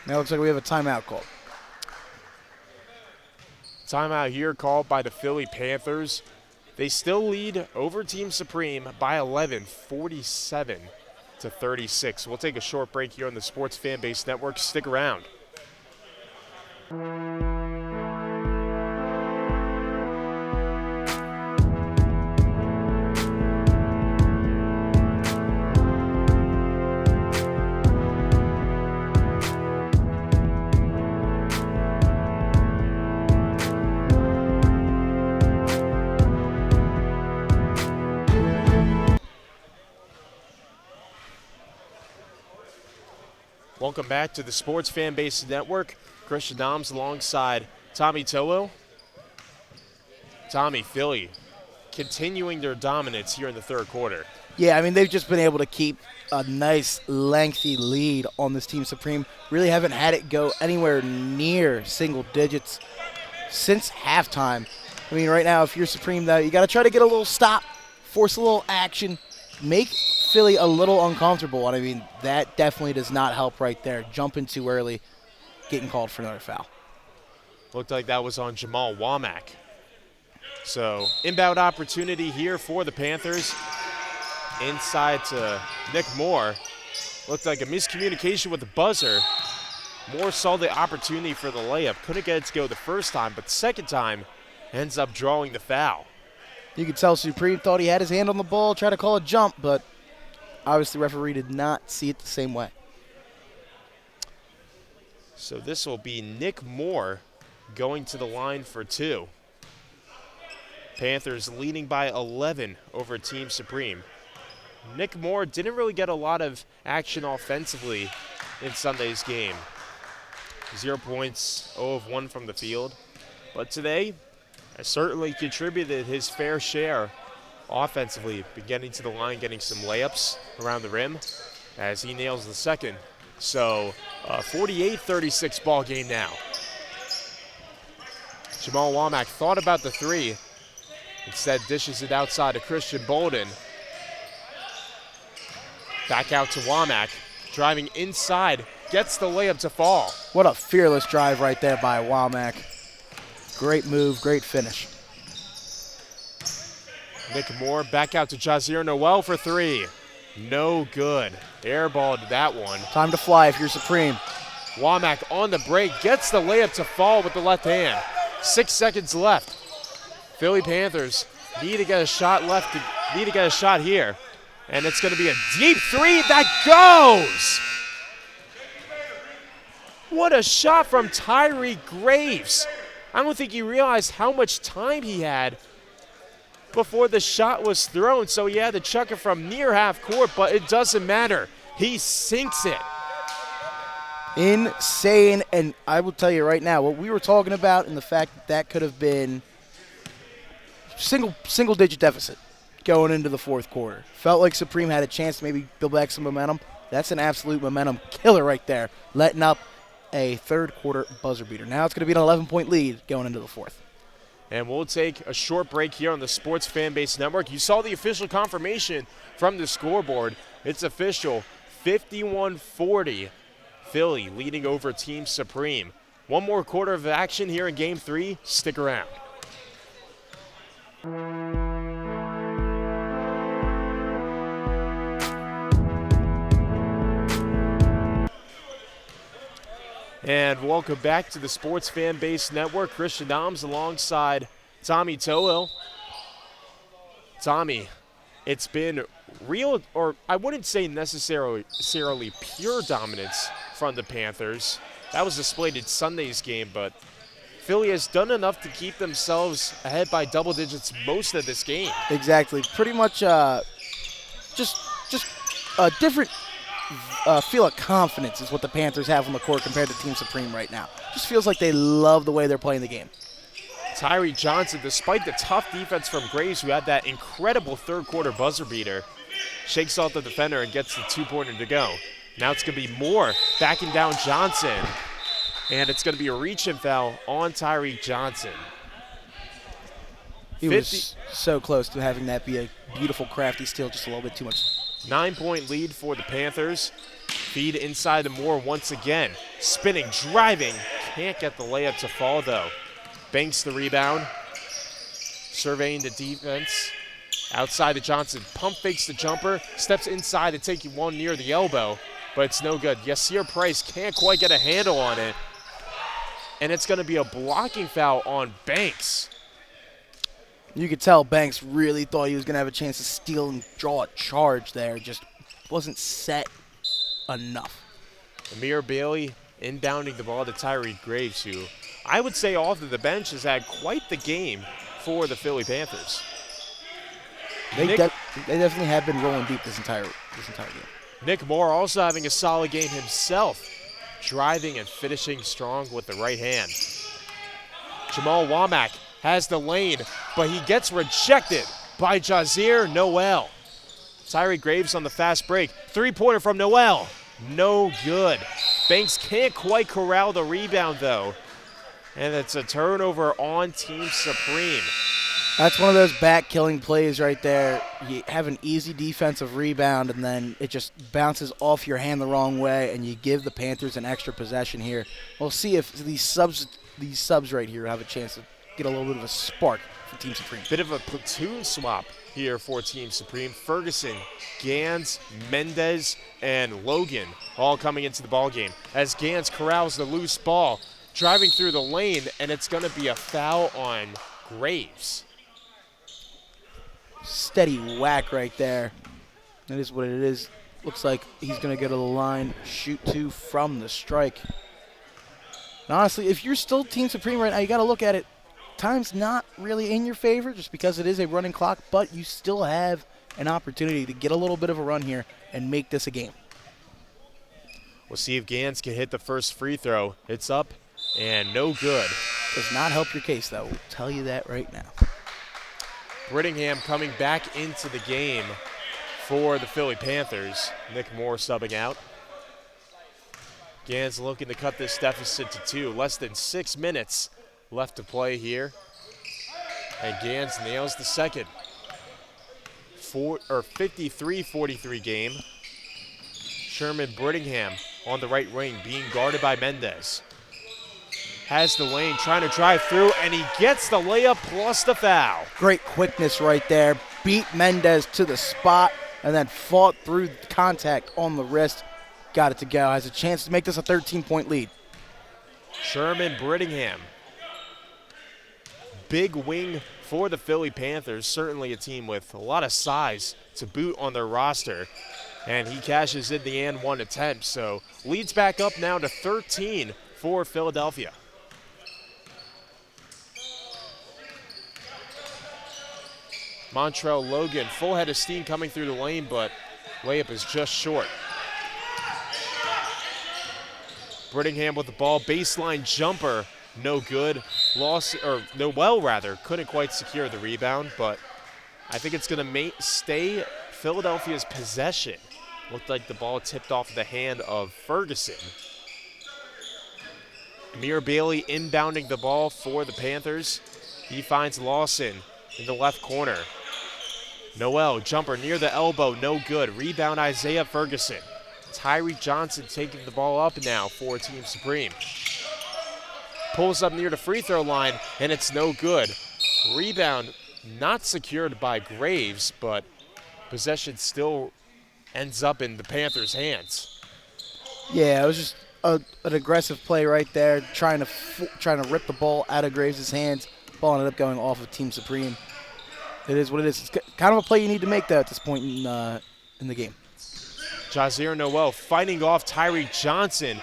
Now it looks like we have a timeout call. Timeout here called by the Philly Panthers. They still lead over Team Supreme by 11, 47-36. We'll take a short break here on the Sports Fanbase Network. Stick around. Welcome back to the Sports Fanbase Network. Christian Doms alongside Tommy Towo. Tommy, Philly continuing their dominance here in the third quarter. Yeah, I mean, they've just been able to keep a nice, lengthy lead on this Team Supreme. Really haven't had it go anywhere near single digits since halftime. I mean, right now, if you're Supreme, though, you got to try to get a little stop, force a little action, make Philly a little uncomfortable. And I mean, that definitely does not help right there. Jumping too early, getting called for another foul. Looked like that was on Jamal Womack. So inbound opportunity here for the Panthers. Inside to Nick Moore. Looked like a miscommunication with the buzzer. Moore saw the opportunity for the layup. Couldn't get it to go the first time, but the second time ends up drawing the foul. You could tell Supreme thought he had his hand on the ball, tried to call a jump, but obviously the referee did not see it the same way. So this will be Nick Moore going to the line for 2. Panthers leading by 11 over Team Supreme. Nick Moore didn't really get a lot of action offensively in Sunday's game. 0 points, 0 of 1 from the field. But today, has certainly contributed his fair share offensively, been getting to the line, getting some layups around the rim as he nails the second. So 48-36 ball game now. Jamal Womack thought about the 3. Instead dishes it outside to Christian Bolden. Back out to Womack, driving inside, gets the layup to fall. What a fearless drive right there by Womack. Great move, great finish. Nick Moore back out to Jazier Noel for 3. No good. Airballed that one. Time to fly if you're Supreme. Womack on the break, gets the layup to fall with the left hand. 6 seconds left. Philly Panthers need to get a shot here. And it's going to be a deep 3 that goes! What a shot from Tyree Graves. I don't think he realized how much time he had before the shot was thrown, so he had to chuck it from near half court, but it doesn't matter. He sinks it. Insane, and I will tell you right now, what we were talking about and the fact that that could have been single-digit deficit going into the fourth quarter. Felt like Supreme had a chance to maybe build back some momentum. That's an absolute momentum killer right there, letting up a third-quarter buzzer beater. Now it's going to be an 11-point lead going into the fourth. And we'll take a short break here on the Sports Fanbase Network. You saw the official confirmation from the scoreboard. It's official, 51-40. Philly leading over Team Supreme. One more quarter of action here in Game 3. Stick around. And welcome back to the Sports Fanbase Network. Christian Doms alongside Tommy Towill. Tommy, it's been real, or I wouldn't say necessarily pure dominance from the Panthers. That was displayed in Sunday's game, but Philly has done enough to keep themselves ahead by double digits most of this game. Exactly. Pretty much just a different feel of confidence is what the Panthers have on the court compared to Team Supreme right now. Just feels like they love the way they're playing the game. Tyree Johnson, despite the tough defense from Graves, who had that incredible third quarter buzzer beater, shakes off the defender and gets the two-pointer to go. Now it's going to be Moore backing down Johnson, and it's going to be a reach-in foul on Tyree Johnson. He was so close to having that be a beautiful, crafty steal, just a little bit too much. 9-point lead for the Panthers. Feed inside to Moore once again. Spinning, driving. Can't get the layup to fall, though. Banks the rebound. Surveying the defense. Outside to Johnson. Pump fakes the jumper. Steps inside to take one near the elbow. But it's no good. Yasir Price can't quite get a handle on it. And it's going to be a blocking foul on Banks. You could tell Banks really thought he was going to have a chance to steal and draw a charge there. Just wasn't set enough. Amir Bailey inbounding the ball to Tyree Graves, who I would say off of the bench has had quite the game for the Philly Panthers. They definitely have been rolling deep this entire game. Nick Moore also having a solid game himself, driving and finishing strong with the right hand. Jamal Womack has the lane, but he gets rejected by Jazir Noel. Tyree Graves on the fast break. Three-pointer from Noel. No good. Banks can't quite corral the rebound, though. And it's a turnover on Team Supreme. That's one of those back-killing plays right there. You have an easy defensive rebound, and then it just bounces off your hand the wrong way, and you give the Panthers an extra possession here. We'll see if these subs right here have a chance to get a little bit of a spark for Team Supreme. Bit of a platoon swap here for Team Supreme. Ferguson, Gans, Mendez, and Logan all coming into the ballgame. As Gans corrals the loose ball, driving through the lane, and it's going to be a foul on Graves. Steady whack right there. That is what it is. Looks like he's going to go to the line, shoot two from the strike. And honestly, if you're still Team Supreme right now, you got to look at it. Time's not really in your favor just because it is a running clock, but you still have an opportunity to get a little bit of a run here and make this a game. We'll see if Gans can hit the first free throw. It's up and no good. Does not help your case, though. We'll tell you that right now. Brittingham coming back into the game for the Philly Panthers. Nick Moore subbing out. Gans looking to cut this deficit to 2. Less than 6 minutes left to play here. And Gans nails the second. 53-43 game. Sherman Brittingham on the right wing being guarded by Mendez. Has the lane, trying to drive through, and he gets the layup plus the foul. Great quickness right there. Beat Mendez to the spot and then fought through contact on the wrist. Got it to go. Has a chance to make this a 13-point lead. Sherman Brittingham. Big wing for the Philly Panthers. Certainly a team with a lot of size to boot on their roster. And he cashes in the and one attempt. So leads back up now to 13 for Philadelphia. Montrell Logan, full head of steam coming through the lane, but layup is just short. Brittingham with the ball, baseline jumper, no good. Noel couldn't quite secure the rebound, but I think it's going to stay Philadelphia's possession. Looked like the ball tipped off the hand of Ferguson. Amir Bailey inbounding the ball for the Panthers. He finds Lawson in the left corner. Noel, jumper near the elbow, no good. Rebound Isaiah Ferguson. Tyree Johnson taking the ball up now for Team Supreme. Pulls up near the free throw line, and it's no good. Rebound not secured by Graves, but possession still ends up in the Panthers' hands. Yeah, it was just an aggressive play right there, trying to rip the ball out of Graves' hands. Ball ended up going off of Team Supreme. It is what it is. It's kind of a play you need to make, though, at this point in the game. Jazier Noel fighting off Tyree Johnson,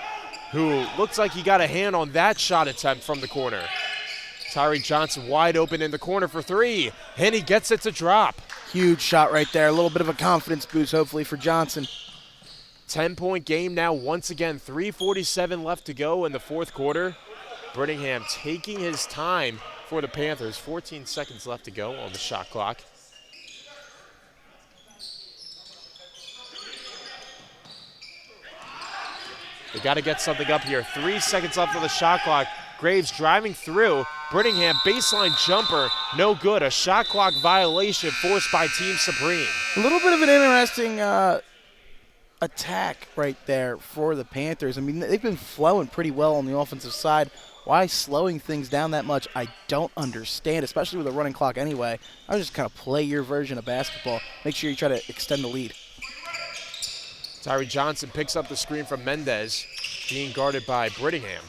who looks like he got a hand on that shot attempt from the corner. Tyree Johnson wide open in the corner for three, and he gets it to drop. Huge shot right there. A little bit of a confidence boost, hopefully, for Johnson. 10-point game now once again. 3:47 left to go in the fourth quarter. Brittingham taking his time for the Panthers. 14 seconds left to go on the shot clock. They got to get something up here. 3 seconds left on the shot clock. Graves driving through. Brittingham baseline jumper, no good. A shot clock violation forced by Team Supreme. A little bit of an interesting attack right there for the Panthers. I mean, they've been flowing pretty well on the offensive side. Why slowing things down that much, I don't understand, especially with a running clock anyway. I would just kind of play your version of basketball. Make sure you try to extend the lead. Tyree Johnson picks up the screen from Mendez, being guarded by Brittingham.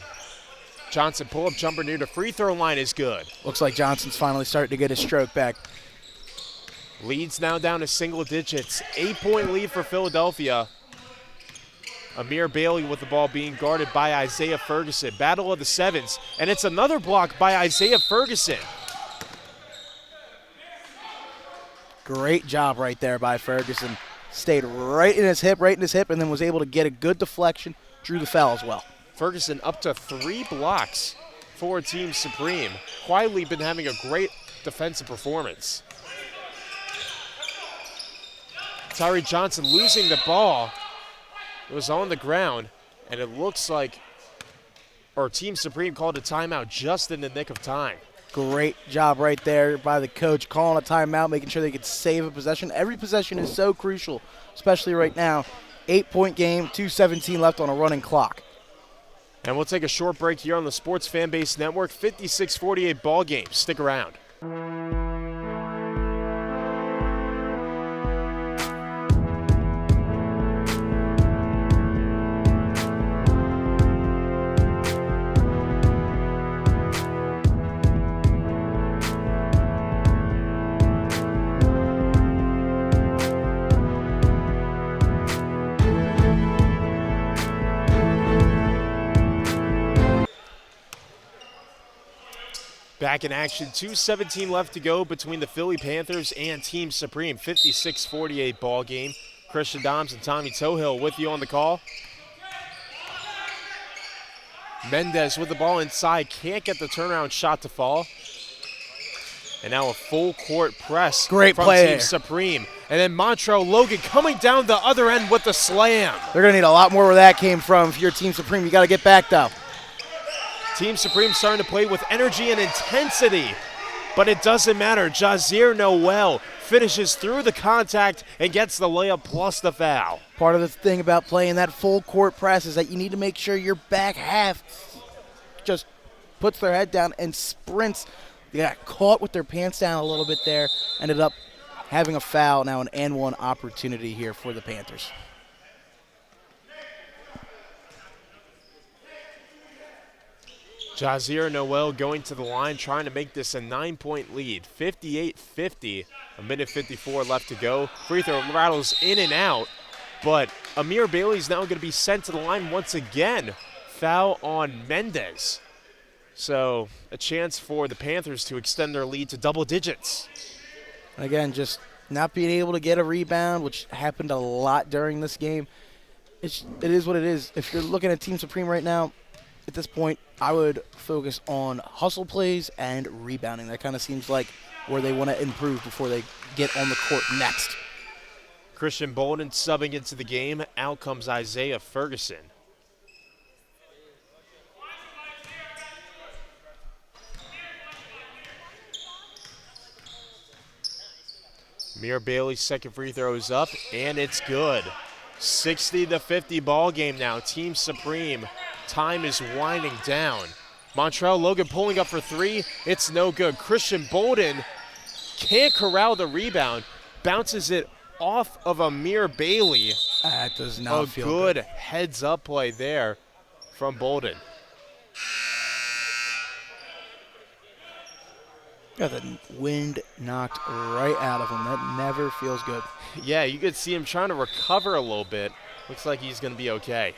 Johnson pull-up jumper near the free throw line is good. Looks like Johnson's finally starting to get his stroke back. Leads now down to single digits. 8-point lead for Philadelphia. Amir Bailey with the ball being guarded by Isaiah Ferguson. Battle of the sevens, and it's another block by Isaiah Ferguson. Great job right there by Ferguson. Stayed right in his hip, and then was able to get a good deflection, drew the foul as well. Ferguson up to 3 blocks for Team Supreme. Quietly been having a great defensive performance. Tyree Johnson losing the ball. It was on the ground, and it looks like Team Supreme called a timeout just in the nick of time. Great job right there by the coach, calling a timeout, making sure they could save a possession. Every possession is so crucial, especially right now. 8-point game, 2:17 left on a running clock. And we'll take a short break here on the Sports Fanbase Network. 56-48 ball game. Stick around. Back in action, 2:17 left to go between the Philly Panthers and Team Supreme. 56-48 ball game. Christian Doms and Tommy Tohill with you on the call. Mendez with the ball inside, can't get the turnaround shot to fall. And now a full court press Great from play Team Supreme. And then Montrell Logan coming down the other end with the slam. They're going to need a lot more where that came from. If you're Team Supreme, you got to get back, though. Team Supreme starting to play with energy and intensity, but it doesn't matter. Jazier Noel finishes through the contact and gets the layup plus the foul. Part of the thing about playing that full court press is that you need to make sure your back half just puts their head down and sprints. They got caught with their pants down a little bit there, ended up having a foul, now an and-one opportunity here for the Panthers. Jazier Noel going to the line, trying to make this a 9-point lead. 58-50, a minute 54 left to go. Free throw rattles in and out, but Amir Bailey's now going to be sent to the line once again. Foul on Mendez. So a chance for the Panthers to extend their lead to double digits. Again, just not being able to get a rebound, which happened a lot during this game. It is what it is. If you're looking at Team Supreme right now, at this point, I would focus on hustle plays and rebounding. That kind of seems like where they want to improve before they get on the court next. Christian Bolden subbing into the game. Out comes Isaiah Ferguson. Amir Bailey's second free throw is up, and it's good. 60-50 ball game now. Team Supreme. Time is winding down. Montrell Logan pulling up for three. It's no good. Christian Bolden can't corral the rebound. Bounces it off of Amir Bailey. That does not feel good. Heads-up play there from Bolden. Got the wind knocked right out of him. That never feels good. Yeah, you could see him trying to recover a little bit. Looks like he's going to be okay.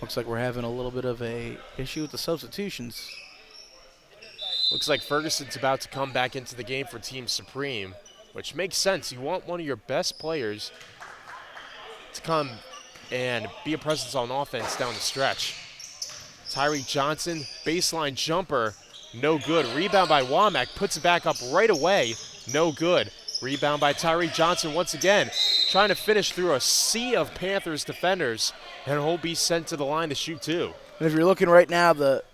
Looks like we're having a little bit of a issue with the substitutions. Looks like Ferguson's about to come back into the game for Team Supreme, which makes sense. You want one of your best players to come and be a presence on offense down the stretch. Tyreek Johnson, baseline jumper, no good. Rebound by Womack, puts it back up right away, no good. Rebound by Tyreek Johnson once again, trying to finish through a sea of Panthers defenders, and he'll be sent to the line to shoot two. And if you're looking right now, the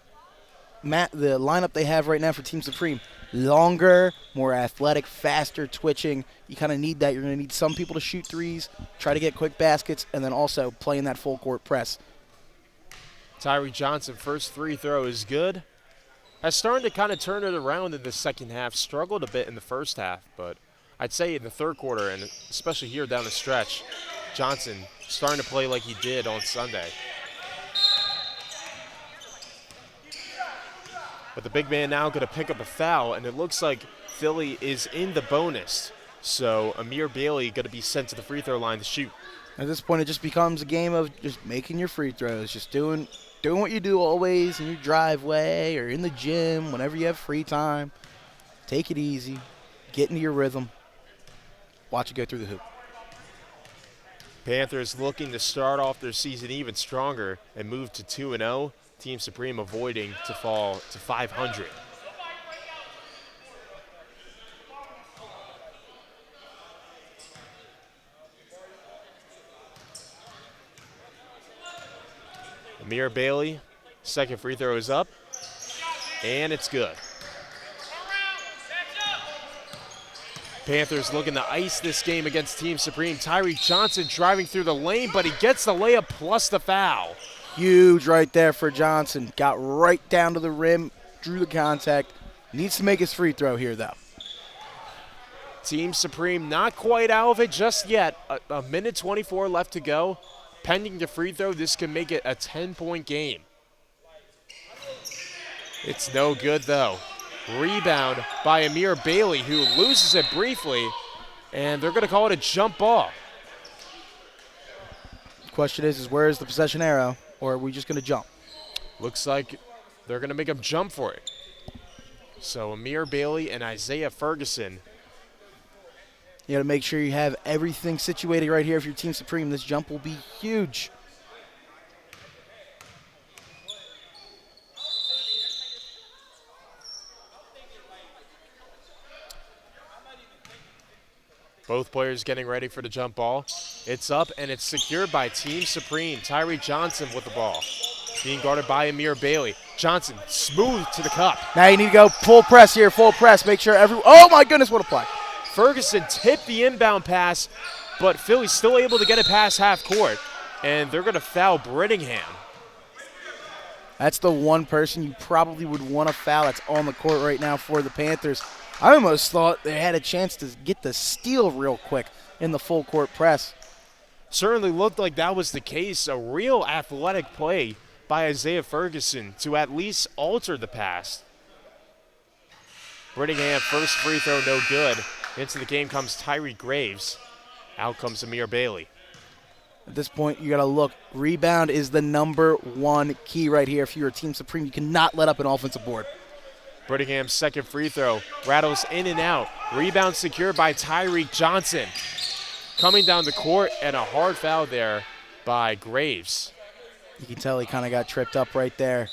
lineup they have right now for Team Supreme, longer, more athletic, faster twitching. You kind of need that. You're going to need some people to shoot threes, try to get quick baskets, and then also play in that full court press. Tyreek Johnson, first free throw is good. Has started to kind of turn it around in the second half. Struggled a bit in the first half, but I'd say in the third quarter, and especially here down the stretch, Johnson starting to play like he did on Sunday. But the big man now going to pick up a foul, and it looks like Philly is in the bonus. So Amir Bailey going to be sent to the free throw line to shoot. At this point, it just becomes a game of just making your free throws, just doing what you do always in your driveway or in the gym, whenever you have free time. Take it easy, get into your rhythm, watch it go through the hoop. Panthers looking to start off their season even stronger and move to 2-0. Team Supreme avoiding to fall to 500. Amir Bailey, second free throw is up, and it's good. Panthers looking to ice this game against Team Supreme. Tyreek Johnson driving through the lane, but he gets the layup plus the foul. Huge right there for Johnson. Got right down to the rim, drew the contact. Needs to make his free throw here, though. Team Supreme not quite out of it just yet. A minute 24 left to go. Pending the free throw, this can make it a 10-point game. It's no good, though. Rebound by Amir Bailey, who loses it briefly, and they're going to call it a jump ball. Question is where is the possession arrow, or are we just going to jump? Looks like they're going to make him jump for it. So Amir Bailey and Isaiah Ferguson. You got to make sure you have everything situated right here if you're Team Supreme. This jump will be huge. Both players getting ready for the jump ball. It's up, and it's secured by Team Supreme. Tyreek Johnson with the ball. Being guarded by Amir Bailey. Johnson smooth to the cup. Now you need to go full press here, full press. Make sure oh my goodness, what a play. Ferguson tipped the inbound pass, but Philly's still able to get it past half court, and they're going to foul Brittingham. That's the one person you probably would want to foul that's on the court right now for the Panthers. I almost thought they had a chance to get the steal real quick in the full court press. Certainly looked like that was the case. A real athletic play by Isaiah Ferguson to at least alter the pass. Brittingham, first free throw, no good. Into the game comes Tyree Graves. Out comes Amir Bailey. At this point, you got to look. Rebound is the number one key right here. If you're a Team Supreme, you cannot let up an offensive board. Brittingham's second free throw rattles in and out. Rebound secured by Tyreek Johnson. Coming down the court, and a hard foul there by Graves. You can tell he kind of got tripped up right there.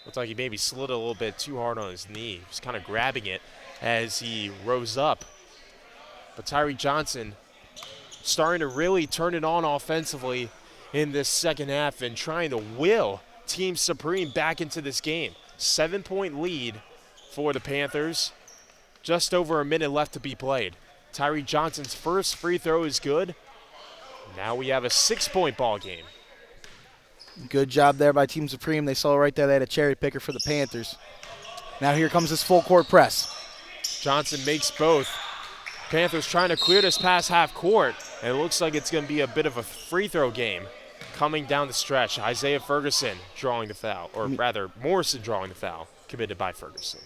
Looked like he maybe slid a little bit too hard on his knee. He was kind of grabbing it as he rose up. But Tyreek Johnson starting to really turn it on offensively in this second half and trying to will Team Supreme back into this game. 7-point lead for the Panthers. Just over a minute left to be played. Tyreek Johnson's first free throw is good. Now we have a 6-point ball game. Good job there by Team Supreme. They saw right there they had a cherry picker for the Panthers. Now here comes this full court press. Johnson makes both. Panthers trying to clear this past half court, and it looks like it's going to be a bit of a free throw game coming down the stretch. Isaiah Ferguson drawing the foul, or rather Morrison drawing the foul, committed by Ferguson.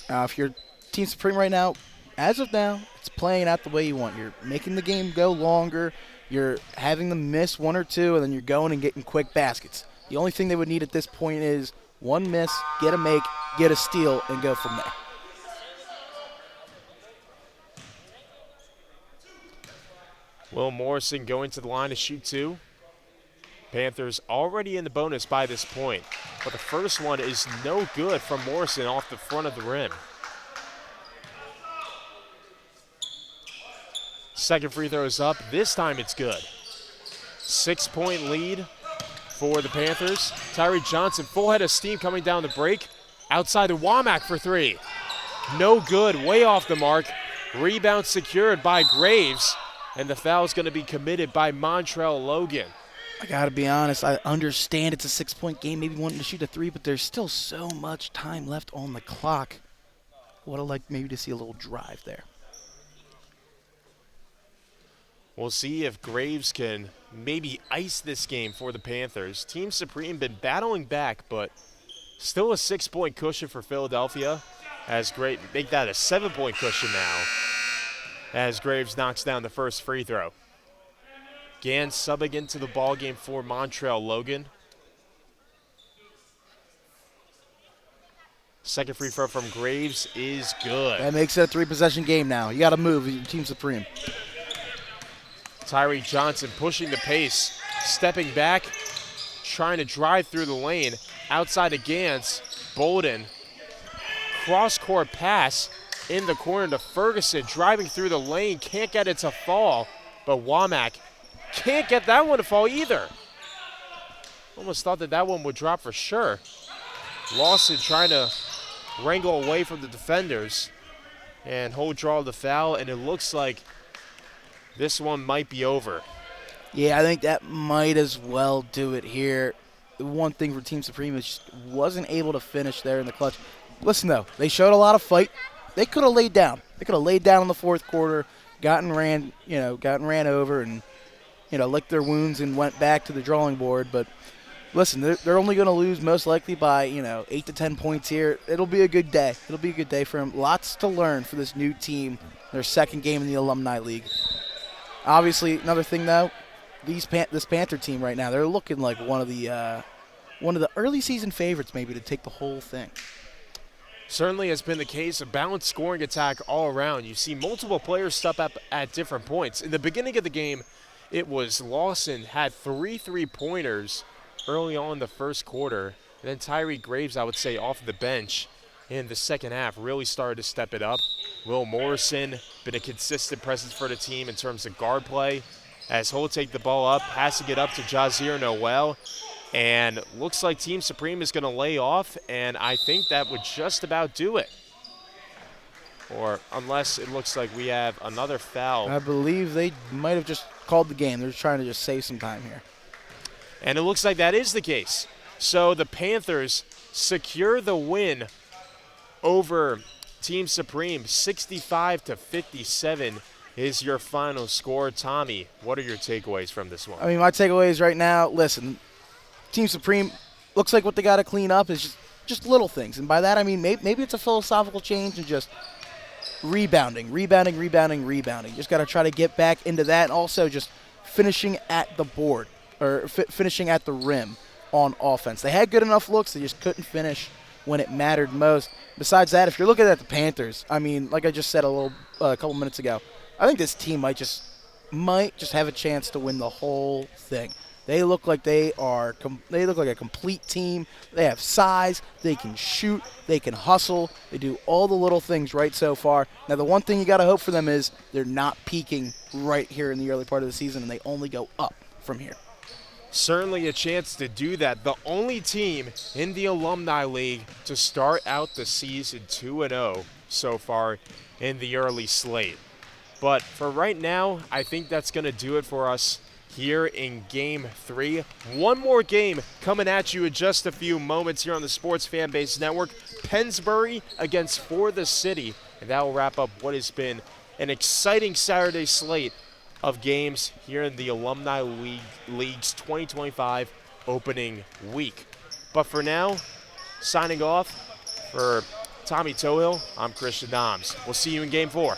If you're Team Supreme right now, as of now, it's playing out the way you want. You're making the game go longer. You're having them miss one or two, and then you're going and getting quick baskets. The only thing they would need at this point is one miss, get a make, get a steal, and go from there. Will Morrison going to the line to shoot two. Panthers already in the bonus by this point, but the first one is no good from Morrison off the front of the rim. Second free throw is up. This time it's good. 6-point lead for the Panthers. Tyree Johnson, full head of steam coming down the break. Outside to Womack for three. No good, way off the mark. Rebound secured by Graves, and the foul is going to be committed by Montrell Logan. I got to be honest, I understand it's a 6-point game, maybe wanting to shoot a three, but there's still so much time left on the clock. Would have liked maybe to see a little drive there. We'll see if Graves can maybe ice this game for the Panthers. Team Supreme been battling back, but still a 6-point cushion for Philadelphia. Make that a 7-point cushion now, as Graves knocks down the first free throw. Gann subbing into the ballgame for Montrell Logan. Second free throw from Graves is good. That makes it a 3-possession game now. You got to move, Team Supreme. Tyree Johnson pushing the pace, stepping back, trying to drive through the lane. Outside of Gans, Bolden. Cross-court pass in the corner to Ferguson, driving through the lane, can't get it to fall, but Womack can't get that one to fall either. Almost thought that one would drop for sure. Lawson trying to wrangle away from the defenders and hold draw the foul, and it looks like this one might be over. Yeah, I think that might as well do it here. The one thing for Team Supreme is just wasn't able to finish there in the clutch. Listen, though, they showed a lot of fight. They could have laid down. They could have laid down in the fourth quarter, gotten ran over, and licked their wounds and went back to the drawing board. But listen, they're only going to lose most likely by 8 to 10 points here. It'll be a good day. It'll be a good day for them. Lots to learn for this new team. Their second game in the Alumni League. Obviously, another thing though, this Panther team right now, they're looking like one of the early season favorites maybe to take the whole thing. Certainly has been the case, a balanced scoring attack all around. You see multiple players step up at different points. In the beginning of the game, it was Lawson had 3 3-pointers early on in the first quarter. And then Tyree Graves, I would say, off the bench in the second half, really started to step it up. Will Morrison, been a consistent presence for the team in terms of guard play, as he'll take the ball up, passing it up to Jazir Noel. And looks like Team Supreme is going to lay off, and I think that would just about do it. Or unless it looks like we have another foul. I believe they might have just called the game. They're just trying to just save some time here. And it looks like that is the case. So the Panthers secure the win over Team Supreme. 65-57 is your final score. Tommy, what are your takeaways from this one? I mean, my takeaways right now, listen, Team Supreme looks like what they got to clean up is just little things. And by that, I mean maybe it's a philosophical change and just rebounding. Just got to try to get back into that. And also just finishing at the board or finishing at the rim on offense. They had good enough looks. They just couldn't finish when it mattered most. Besides that, if you're looking at the Panthers, I mean, like I just said a couple minutes ago, I think this team might just have a chance to win the whole thing. They look like they look like a complete team. They have size. They can shoot. They can hustle. They do all the little things right so far. Now, the one thing you got to hope for them is they're not peaking right here in the early part of the season, and they only go up from here. Certainly a chance to do that. The only team in the Alumni League to start out the season 2-0 so far in the early slate. But for right now, I think that's going to do it for us here in Game 3. One more game coming at you in just a few moments here on the Sports Fanbase Network. Pennsbury against For the City. And that will wrap up what has been an exciting Saturday slate of games here in the Alumni League's 2025 opening week. But for now, signing off for Tommy Tohill, I'm Christian Doms. We'll see you in Game 4.